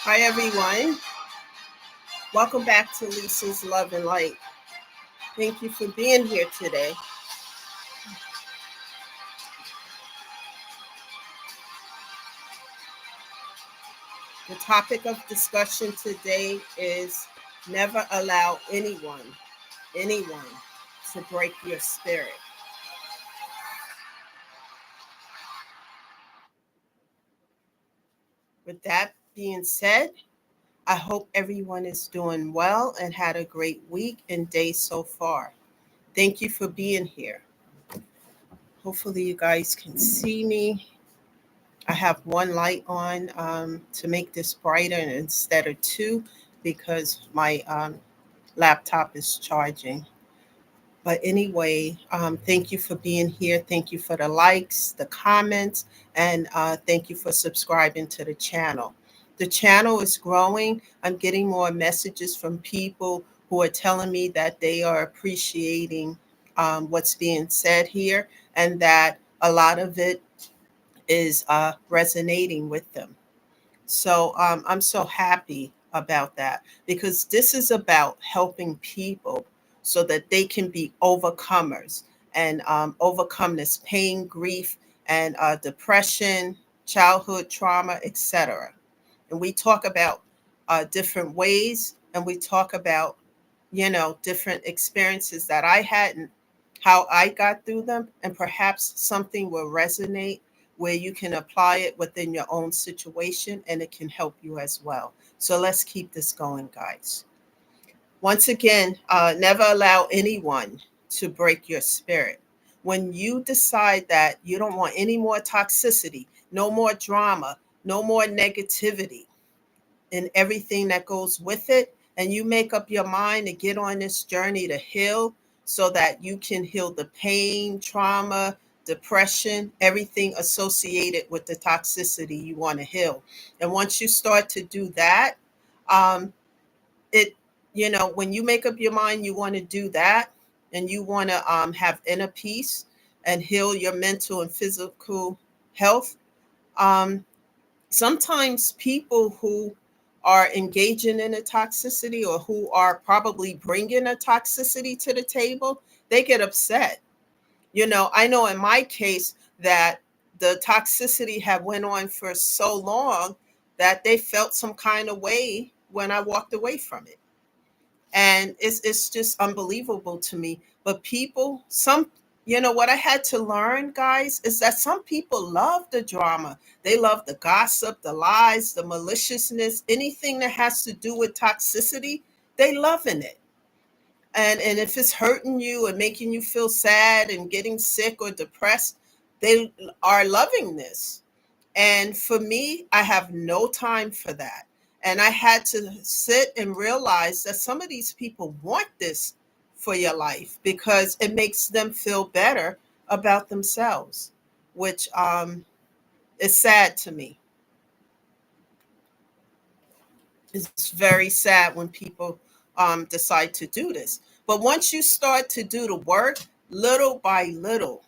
Hi, everyone. Welcome back to Lisa's Love and Light. Thank you for being here today. The topic of discussion today is never allow anyone to break your spirit. With that being said, I hope everyone is doing well and had a great week and day so far. Thank you for being here. Hopefully, you guys can see me. I have one light on to make this brighter instead of two because my laptop is charging. But anyway, thank you for being here. Thank you for the likes, the comments, and thank you for subscribing to the channel. The channel is growing. I'm getting more messages from people who are telling me that they are appreciating what's being said here and that a lot of it is resonating with them. So I'm so happy about that because this is about helping people so that they can be overcomers and overcome this pain, grief, and depression, childhood trauma, etc. And we talk about different ways, and we talk about different experiences that I had and how I got through them, and perhaps something will resonate where you can apply it within your own situation and it can help you as well. So let's keep this going, guys. Once again, never allow anyone to break your spirit. When you decide that you don't want any more toxicity, no more drama, no more negativity, and everything that goes with it, and you make up your mind to get on this journey to heal so that you can heal the pain, trauma, depression, everything associated with the toxicity you want to heal. And once you start to do that, um, it when you make up your mind you want to do that and you want to have inner peace and heal your mental and physical health. um, Sometimes people who are engaging in a toxicity or who are probably bringing a toxicity to the table, they get upset. I know in my case that the toxicity had went on for so long that they felt some kind of way when I walked away from it. And it's just unbelievable to me. But people, what I had to learn, guys, is that some people love the drama. They love the gossip, the lies, the maliciousness, anything that has to do with toxicity. They love in it. And if it's hurting you and making you feel sad and getting sick or depressed, they are loving this. And for me, I have no time for that. And I had to sit and realize that some of these people want this for your life because it makes them feel better about themselves, which is sad to me. It's very sad when people decide to do this. But once you start to do the work, little by little,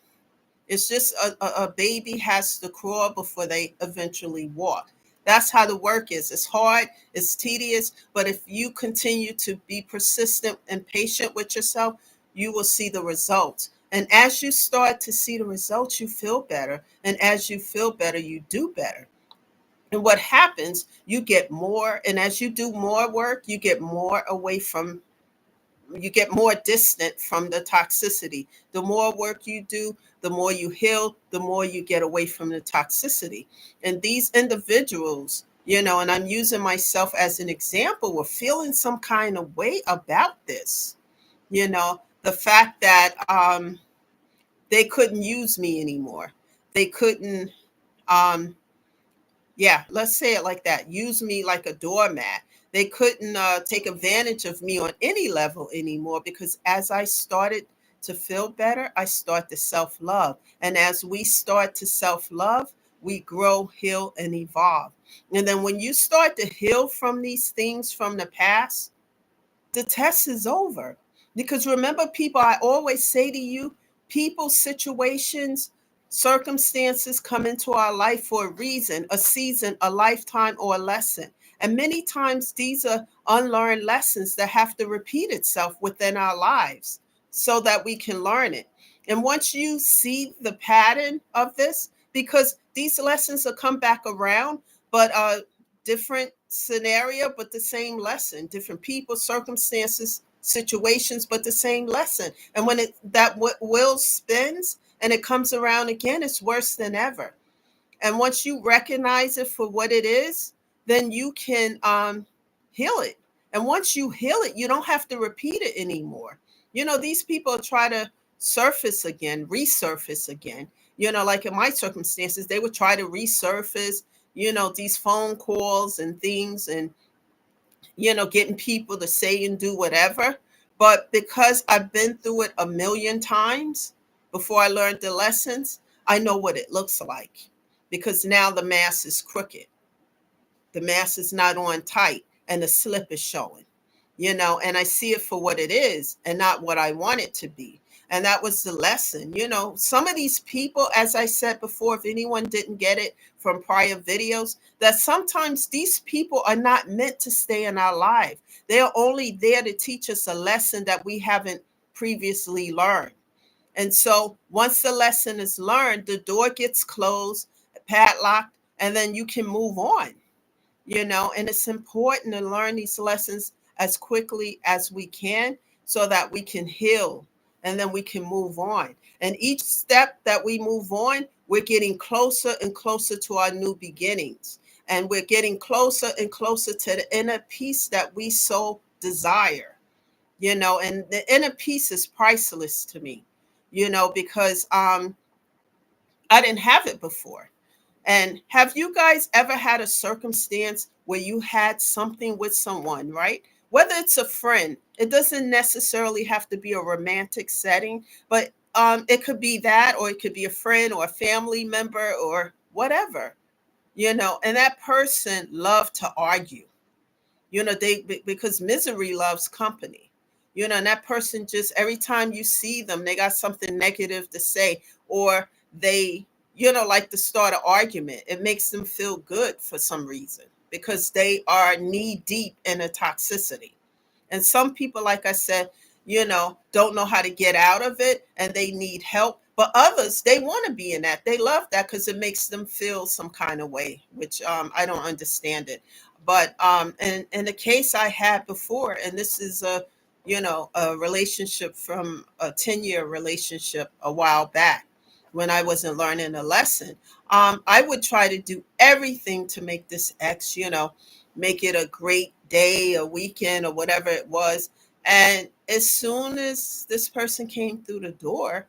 it's just a baby has to crawl before they eventually walk. That's how the work is. It's hard, it's tedious, but if you continue to be persistent and patient with yourself, you will see the results. And as you start to see the results, you feel better. And as you feel better, you do better. And what happens, you get more. And as you do more work, you get more distant from the toxicity. The more work you do, the more you heal, the more you get away from the toxicity. And these individuals, and I'm using myself as an example, were feeling some kind of way about this. The fact that they couldn't use me anymore. They couldn't, um, yeah, let's say it like that. Use me like a doormat. They couldn't take advantage of me on any level anymore because as I started to feel better, I start to self love. And as we start to self love, we grow, heal, and evolve. And then when you start to heal from these things from the past, the test is over. Because remember, people, I always say to you, people, situations, circumstances come into our life for a reason, a season, a lifetime, or a lesson. And many times these are unlearned lessons that have to repeat itself within our lives so that we can learn it. And once you see the pattern of this, because these lessons will come back around, but different scenario, but the same lesson, different people, circumstances, situations, but the same lesson. And when that wheel spins and it comes around again, it's worse than ever. And once you recognize it for what it is, then you can heal it. And once you heal it, you don't have to repeat it anymore. These people try to surface again, resurface again. Like in my circumstances, they would try to resurface, these phone calls and things, and getting people to say and do whatever. But because I've been through it a million times before I learned the lessons, I know what it looks like, because now the mask is crooked. The mask is not on tight and the slip is showing, and I see it for what it is and not what I want it to be. And that was the lesson. Some of these people, as I said before, if anyone didn't get it from prior videos, that sometimes these people are not meant to stay in our life. They are only there to teach us a lesson that we haven't previously learned. And so once the lesson is learned, the door gets closed, padlocked, and then you can move on. And it's important to learn these lessons as quickly as we can so that we can heal and then we can move on. And each step that we move on, we're getting closer and closer to our new beginnings. And we're getting closer and closer to the inner peace that we so desire, and the inner peace is priceless to me, because I didn't have it before. And have you guys ever had a circumstance where you had something with someone, right? Whether it's a friend, it doesn't necessarily have to be a romantic setting, but it could be that, or it could be a friend or a family member or whatever, and that person loved to argue, because misery loves company, and that person just, every time you see them, they got something negative to say, or they, like to start an argument. It makes them feel good for some reason because they are knee deep in a toxicity. And some people, like I said, don't know how to get out of it and they need help. But others, they want to be in that. They love that because it makes them feel some kind of way, which I don't understand it. But in the case I had before, and this is a relationship from a 10-year relationship a while back when I wasn't learning a lesson. I would try to do everything to make this ex, make it a great day, a weekend, or whatever it was. And as soon as this person came through the door,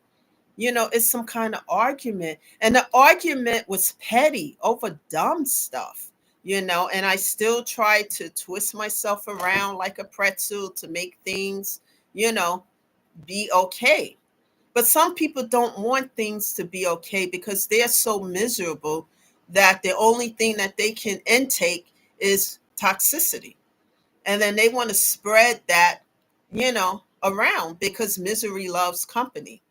it's some kind of argument. And the argument was petty over dumb stuff, and I still try to twist myself around like a pretzel to make things, you know, be okay. But some people don't want things to be okay because they're so miserable that the only thing that they can intake is toxicity. And then they want to spread that, around because misery loves company.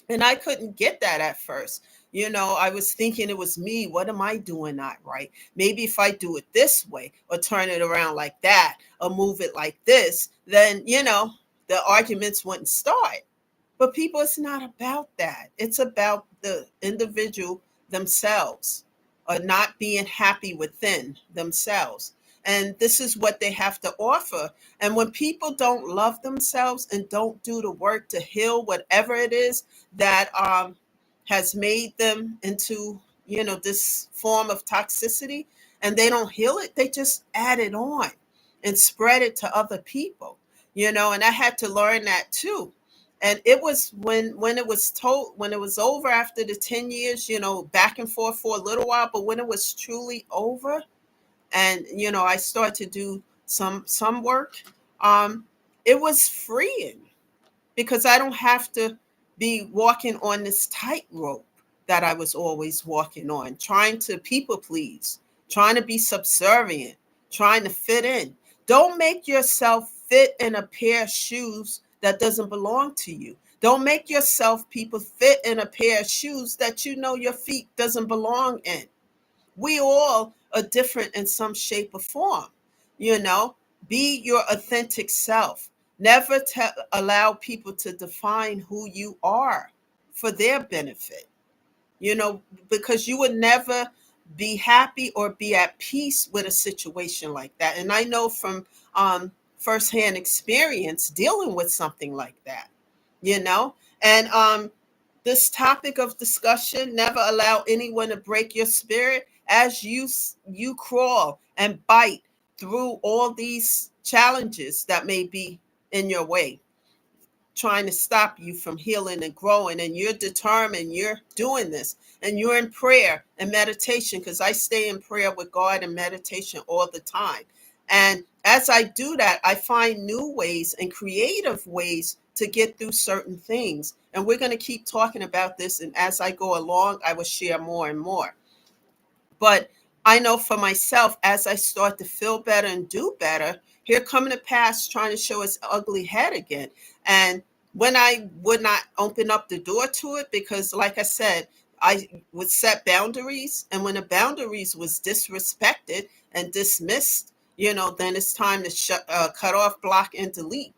And I couldn't get that at first. I was thinking it was me. What am I doing not right? Maybe if I do it this way or turn it around like that or move it like this, then, the arguments wouldn't start. But people, it's not about that. It's about the individual themselves or not being happy within themselves. And this is what they have to offer. And when people don't love themselves and don't do the work to heal whatever it is that has made them into, this form of toxicity, and they don't heal it, they just add it on and spread it to other people, and I had to learn that too. And it was when it was told, when it was over after the 10 years, back and forth for a little while, but when it was truly over, and I started to do some work, um it was freeing because I don't have to be walking on this tightrope that I was always walking on, trying to people please, trying to be subservient, trying to fit in. Don't make yourself fit in a pair of shoes that doesn't belong to you. Don't make yourself, people, fit in a pair of shoes that your feet doesn't belong in. We all are different in some shape or form. You know, be your authentic self. Never allow people to define who you are for their benefit, you know, because you would never be happy or be at peace with a situation like that. And I know from firsthand experience dealing with something like that, you know. And this topic of discussion, never allow anyone to break your spirit as you crawl and bite through all these challenges that may be in your way, trying to stop you from healing and growing. And you're determined, you're doing this, and you're in prayer and meditation, because I stay in prayer with God and meditation all the time. And as I do that, I find new ways and creative ways to get through certain things. And we're going to keep talking about this, and as I go along, I will share more and more. But I know for myself, as I start to feel better and do better, here coming the past trying to show its ugly head again. And when I would not open up the door to it, because like I said, I would set boundaries. And when the boundaries was disrespected and dismissed, you know, then it's time to cut off, block, and delete.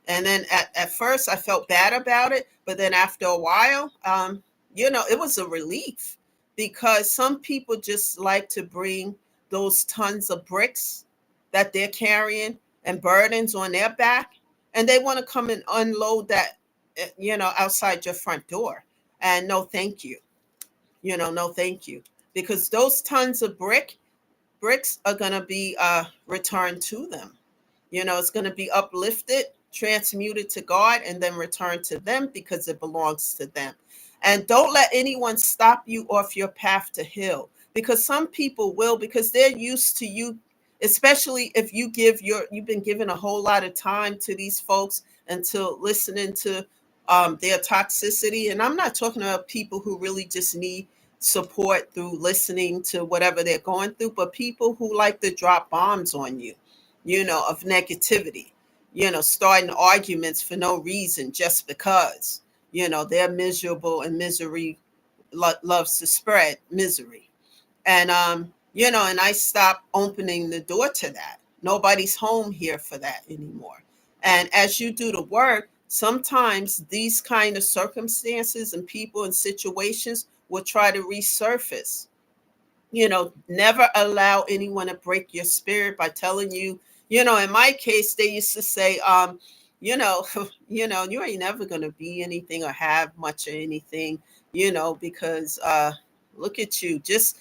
And then at first I felt bad about it, but then after a while, you know, it was a relief, because some people just like to bring those tons of bricks that they're carrying and burdens on their back, and they want to come and unload that, you know, outside your front door. And no, thank you. You know, no, thank you, because those tons of bricks are going to be returned to them. You know, it's going to be uplifted, transmuted to God, and then returned to them because it belongs to them. And don't let anyone stop you off your path to heal, because some people will, because they're used to you, especially if you've been given a whole lot of time to these folks until listening to their toxicity. And I'm not talking about people who really just need support through listening to whatever they're going through, but people who like to drop bombs on you, you know, of negativity, you know, starting arguments for no reason just because, you know, they're miserable, and misery loves to spread misery. And, you know, and I stopped opening the door to that. Nobody's home here for that anymore. And as you do the work, sometimes these kind of circumstances and people and situations will try to resurface. You know, never allow anyone to break your spirit by telling you, you know, in my case, they used to say, you know, you know, you ain't never going to be anything or have much of anything, you know, because look at you, just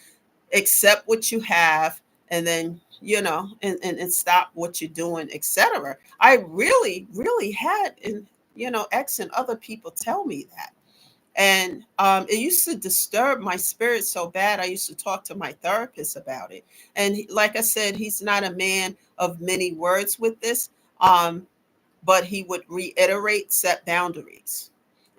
accept what you have, and then, you know, and stop what you're doing, etc. I really had, and, you know, ex and other people tell me that. And it used to disturb my spirit so bad. I used to talk to my therapist about it. And like I said, he's not a man of many words with this, but he would reiterate, set boundaries.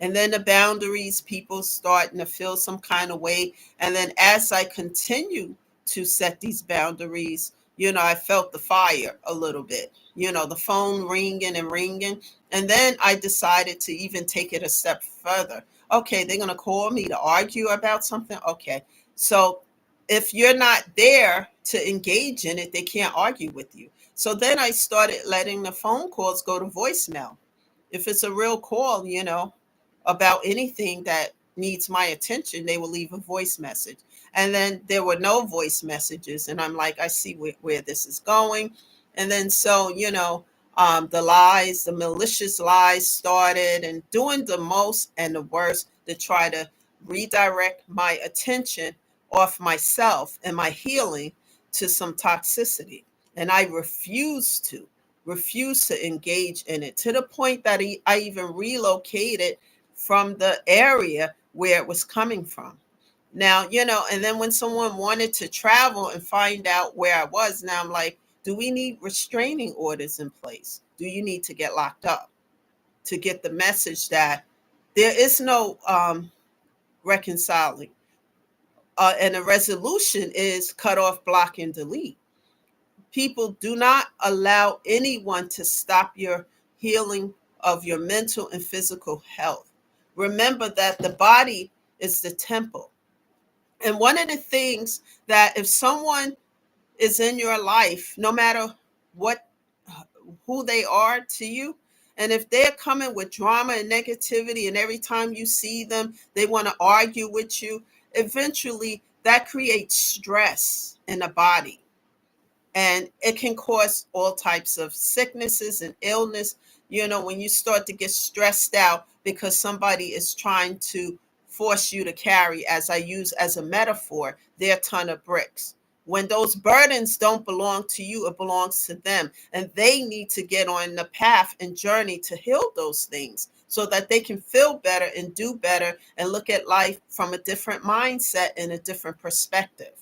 And then the boundaries, people starting to feel some kind of way. And then as I continue to set these boundaries, you know, I felt the fire a little bit, you know, the phone ringing and ringing. And then I decided to even take it a step further. Okay, they're going to call me to argue about something. Okay. So if you're not there to engage in it, they can't argue with you. So then I started letting the phone calls go to voicemail. If it's a real call, you know, about anything that needs my attention, they will leave a voice message. And then there were no voice messages. And I'm like, I see where this is going. And then so, you know, the lies, the malicious lies started, and doing the most and the worst to try to redirect my attention off myself and my healing to some toxicity. And I refused to engage in it, to the point that I even relocated from the area where it was coming from. Now, you know, and then when someone wanted to travel and find out where I was, now I'm like, do we need restraining orders in place? Do you need to get locked up to get the message that there is no reconciling? And the resolution is cut off, block, and delete. People, do not allow anyone to stop your healing of your mental and physical health. Remember that the body is the temple. And one of the things that if someone is in your life, no matter what, who they are to you, and if they're coming with drama and negativity, and every time you see them, they want to argue with you, eventually that creates stress in the body. And it can cause all types of sicknesses and illness, when you start to get stressed out because somebody is trying to force you to carry, as I use as a metaphor, their ton of bricks. When those burdens don't belong to you, it belongs to them, and they need to get on the path and journey to heal those things so that they can feel better and do better and look at life from a different mindset and a different perspective.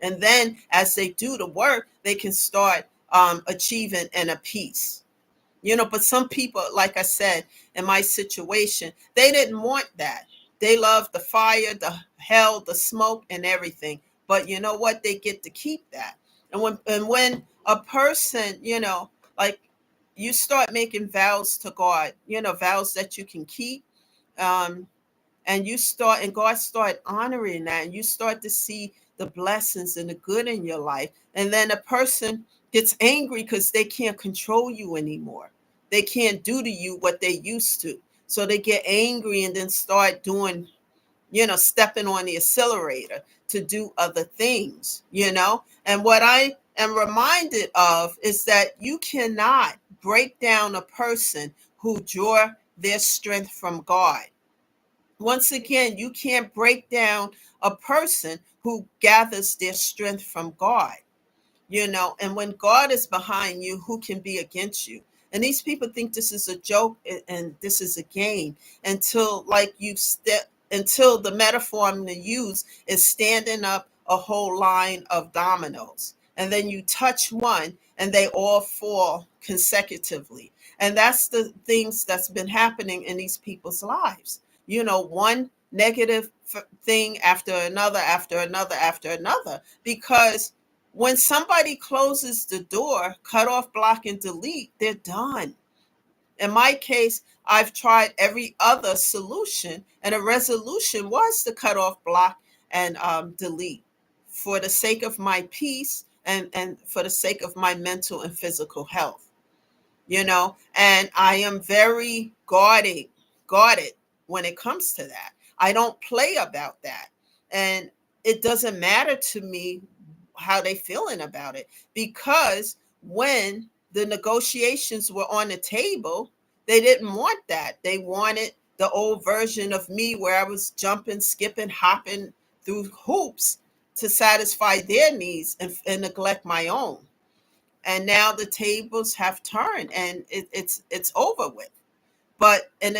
And then as they do the work, they can start achieving inner peace. But some people, like I said, in my situation, they didn't want that. They loved the fire, the hell, the smoke, and everything. But you know what? They get to keep that. And when a person, like, you start making vows to God, vows that you can keep, um, and God start honoring that, and you start to see the blessings and the good in your life. And then a person gets angry because they can't control you anymore. They can't do to you what they used to. So they get angry and then start doing, stepping on the accelerator to do other things. And what I am reminded of is that you cannot break down a person who draw their strength from God. Once again, you can't break down a person who gathers their strength from God. And when God is behind you, who can be against you? And these people think this is a joke and this is a game until, like, until the metaphor I'm going to use is standing up a whole line of dominoes. And then you touch one and they all fall consecutively. And that's the things that's been happening in these people's lives. One negative thing after another, after another, because when somebody closes the door, cut off, block, and delete, they're done. In my case, I've tried every other solution, and a resolution was to cut off, block, and delete for the sake of my peace and for the sake of my mental and physical health. And I am very guarded when it comes to that. I don't play about that. And it doesn't matter to me how they feeling about it, because when the negotiations were on the table, they didn't want that. They wanted the old version of me where I was jumping, skipping, hopping through hoops to satisfy their needs and neglect my own. And now the tables have turned, and it's over with. But and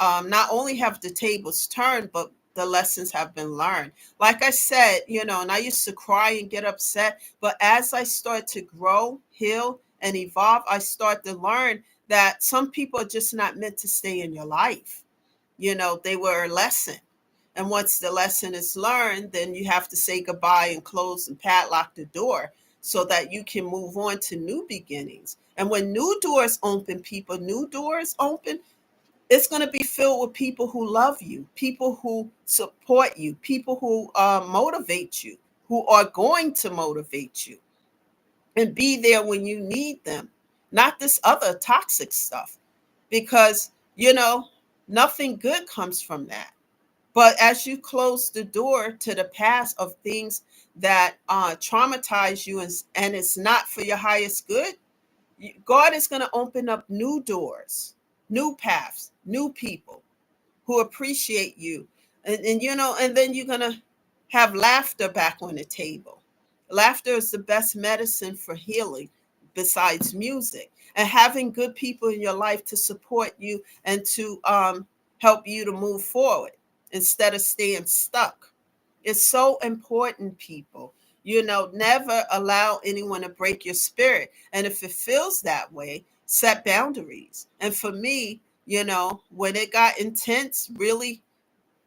not only have the tables turned, but the lessons have been learned. Like I said, and I used to cry and get upset, but as I start to grow, heal, and evolve, I start to learn that some people are just not meant to stay in your life. They were a lesson. And once the lesson is learned, then you have to say goodbye and close and padlock the door so that you can move on to new beginnings. And when new doors open, it's going to be filled with people who love you, people who support you, people who motivate you, who are going to motivate you and be there when you need them, not this other toxic stuff, because, nothing good comes from that. But as you close the door to the past of things that traumatize you, and it's not for your highest good, God is going to open up new doors, new paths, new people who appreciate you. And then you're going to have laughter back on the table. Laughter is the best medicine for healing besides music. And having good people in your life to support you and to help you to move forward instead of staying stuck. It's so important, people. Never allow anyone to break your spirit. And if it feels that way, set boundaries. And for me, when it got intense, really,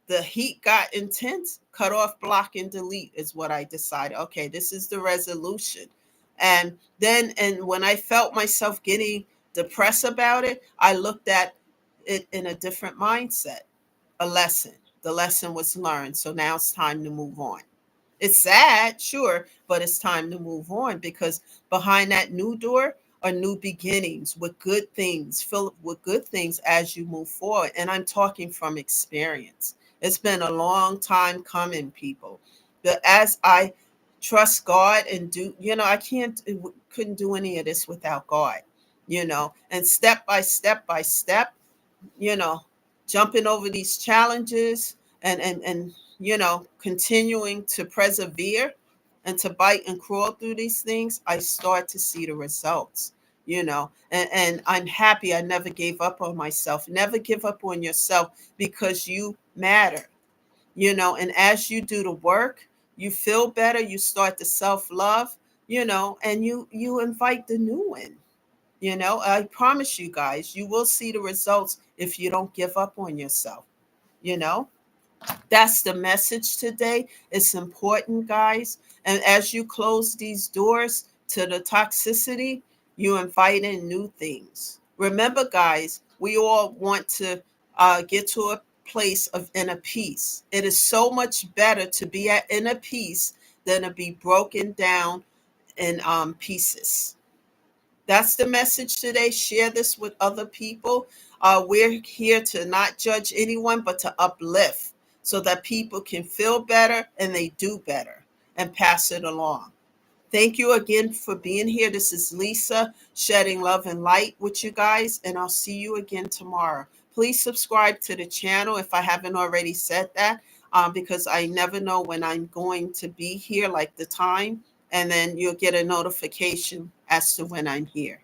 the heat got intense, cut off, block, and delete is what I decided. Okay, this is the resolution. And when I felt myself getting depressed about it, I looked at it in a different mindset, a lesson. The lesson was learned. So now it's time to move on. It's sad, sure, but it's time to move on because behind that new door are new beginnings with good things, filled with good things as you move forward. And I'm talking from experience. It's been a long time coming, people. But as I trust God and do, I couldn't do any of this without God, and step by step, you know, jumping over these challenges and continuing to persevere and to bite and crawl through these things, I start to see the results, and I'm happy I never gave up on myself. Never give up on yourself because you matter, and as you do the work, you feel better, you start to self-love, and you invite the new one. I promise you guys, you will see the results if you don't give up on yourself. You know, that's the message today. It's important, guys. And as you close these doors to the toxicity, you invite in new things. Remember, guys, we all want to get to a place of inner peace. It is so much better to be at inner peace than to be broken down in pieces. That's the message today. Share this with other people. We're here to not judge anyone, but to uplift so that people can feel better and they do better and pass it along. Thank you again for being here. This is Lisa, shedding love and light with you guys, and I'll see you again tomorrow. Please subscribe to the channel if I haven't already said that, because I never know when I'm going to be here, like the time, and then you'll get a notification as to when I'm here.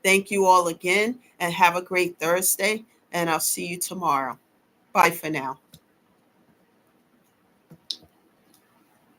Thank you all again, and have a great Thursday, and I'll see you tomorrow. Bye for now.